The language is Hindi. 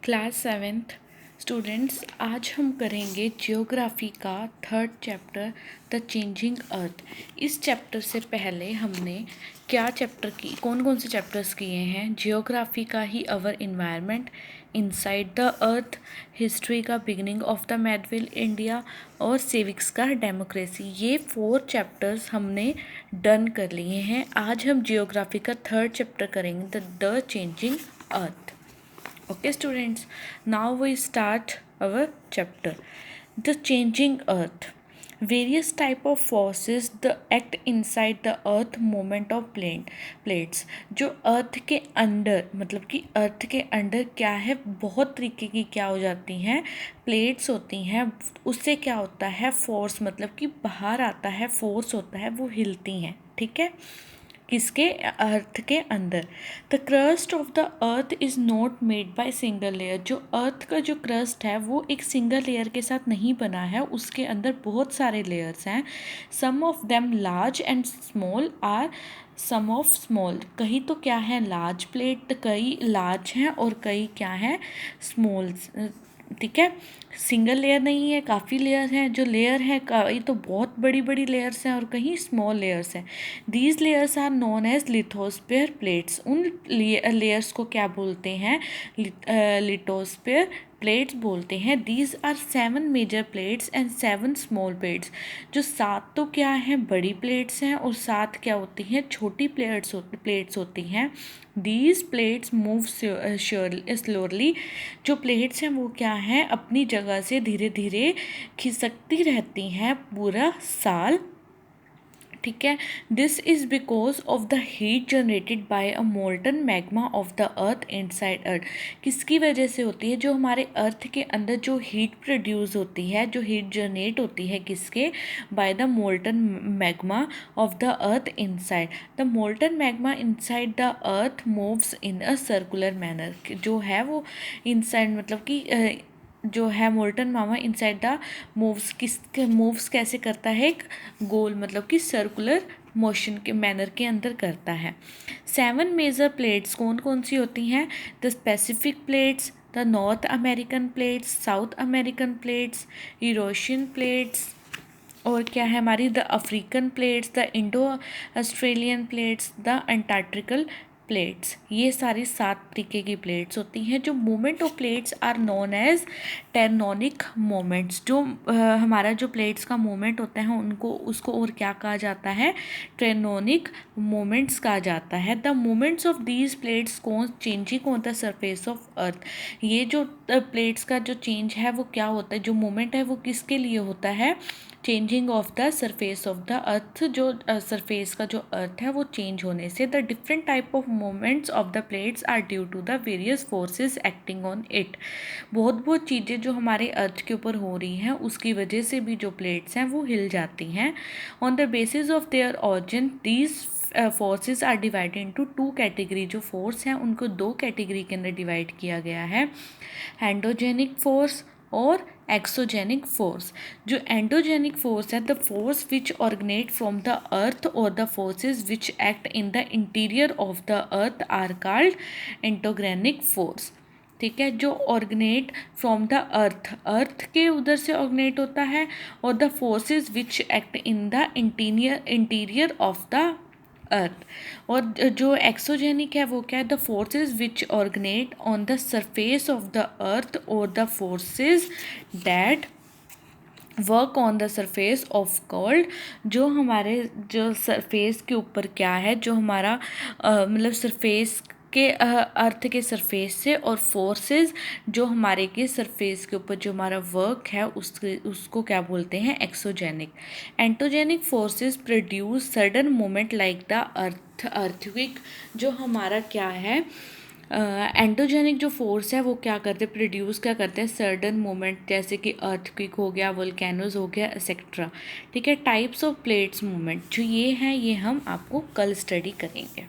क्लास 7th स्टूडेंट्स, आज हम करेंगे जियोग्राफी का 3rd chapter the changing earth. इस चैप्टर से पहले हमने कौन कौन से चैप्टर्स किए हैं? जियोग्राफी का ही our environment, inside the earth, history का beginning of the medieval India और सिविक्स का डेमोक्रेसी। ये 4 चैप्टर्स हमने डन कर लिए हैं। आज हम जियोग्राफी का 3rd चैप्टर करेंगे the changing earth. Okay students, now we start our chapter. The changing earth. Various type of forces the act inside the earth movement of plates. जो अर्थ के अंदर मतलब कि अर्थ के अंदर क्या है, बहुत तरीके की क्या हो जाती हैं, प्लेट्स होती हैं। उससे क्या होता है, फोर्स मतलब कि बाहर आता है, फोर्स होता है, वो हिलती हैं। ठीक है, किसके? अर्थ के अंदर। The crust of the earth is not made by single layer. जो अर्थ का जो क्रस्ट है वो एक सिंगल लेयर के साथ नहीं बना है, उसके अंदर बहुत सारे लेयर्स हैं। Some of them large and small are some of small. कई तो क्या है, लार्ज प्लेट, कई लार्ज हैं और कई क्या हैं, स्मॉल। ठीक है, सिंगल लेयर नहीं है, काफ़ी लेयर हैं। जो लेयर हैं कई तो बहुत बड़ी बड़ी लेयर्स हैं और कहीं स्मॉल लेयर्स हैं। These layers are known as lithosphere plates. उन लेयर्स को क्या बोलते हैं? लिथोस्फीयर प्लेट्स बोलते हैं। These are 7 major plates and 7 small plates. जो 7 तो क्या हैं, बड़ी प्लेट्स हैं और 7 क्या होती हैं, छोटी प्लेट्स होती हैं। These plates move slowly. जो प्लेट्स हैं वो क्या हैं, अपनी जगह से धीरे धीरे खिसकती रहती हैं पूरा साल। ठीक है, this is because of the heat generated by a molten magma of the earth inside earth. किसकी वजह से होती है? जो हमारे अर्थ के अंदर जो हीट प्रोड्यूस होती है, जो हीट जनरेट होती है, किसके? By the molten magma of the earth inside. The molten magma inside the earth moves in a circular manner. जो है वो इनसाइड मतलब कि जो है molten mama inside the moves कैसे करता है, एक गोल मतलब कि सर्कुलर मोशन के मैनर के अंदर करता है। 7 मेजर प्लेट्स कौन कौन सी होती हैं? The specific plates, the North American plates, South American plates, Eurasian plates, और क्या है हमारी, the African plates, the Indo Australian plates, the Antarctical plates. ये सारी 7 तरीके की प्लेट्स होती हैं। जो movement of plates are known as tectonic moments. जो हमारा जो प्लेट्स का मूवमेंट होता है उसको और क्या कहा जाता है, टेक्टोनिक मोमेंट्स कहा जाता है। The movements of these plates changing on the surface of earth. ये जो प्लेट्स का जो चेंज है वो क्या होता है, जो मूवमेंट है वो किसके लिए होता है? Changing of the surface of the अर्थ। जो सरफेस का जो अर्थ है वो चेंज होने से। The different type of movements of the plates are due to the various forces acting on it. बहुत चीज़ें जो हमारे अर्थ के ऊपर हो रही हैं उसकी वजह से भी जो प्लेट्स हैं वो हिल जाती हैं। On the basis of their origin these forces are divided into 2 category. जो फोर्स हैं उनको 2 कैटेगरी के अंदर डिवाइड किया गया है, एंडोजेनिक फोर्स और एक्सोजेनिक फोर्स। जो एंडोजेनिक फोर्स है, the force which originate from the earth और the forces which act in the interior of the earth are called endogenic force. ठीक है, जो ऑरिजिनेट फ्रॉम द अर्थ के उधर से ऑरिजिनेट होता है, और the forces which act in the interior of the earth. और जो एक्सोजेनिक है वो क्या है, the forces which originate on the surface of the earth और the forces that work on the surface of called. जो हमारे जो सरफेस के ऊपर क्या है, जो हमारा मतलब सरफेस के अर्थ के सरफेस से, और फोर्सेस जो हमारे के सरफेस के ऊपर जो हमारा वर्क है उसको क्या बोलते हैं, exogenic. Endogenic forces produce sudden movement like the earthquake. जो हमारा क्या है, एंडोजेनिक जो फोर्स है वो क्या करते हैं, प्रोड्यूस क्या करते हैं, सडन मूवमेंट, जैसे कि अर्थक्वेक हो गया, वोल्केनोज हो गया, एक्सेट्रा। ठीक है, टाइप्स ऑफ प्लेट्स मूवमेंट जो ये हैं ये हम आपको कल स्टडी करेंगे।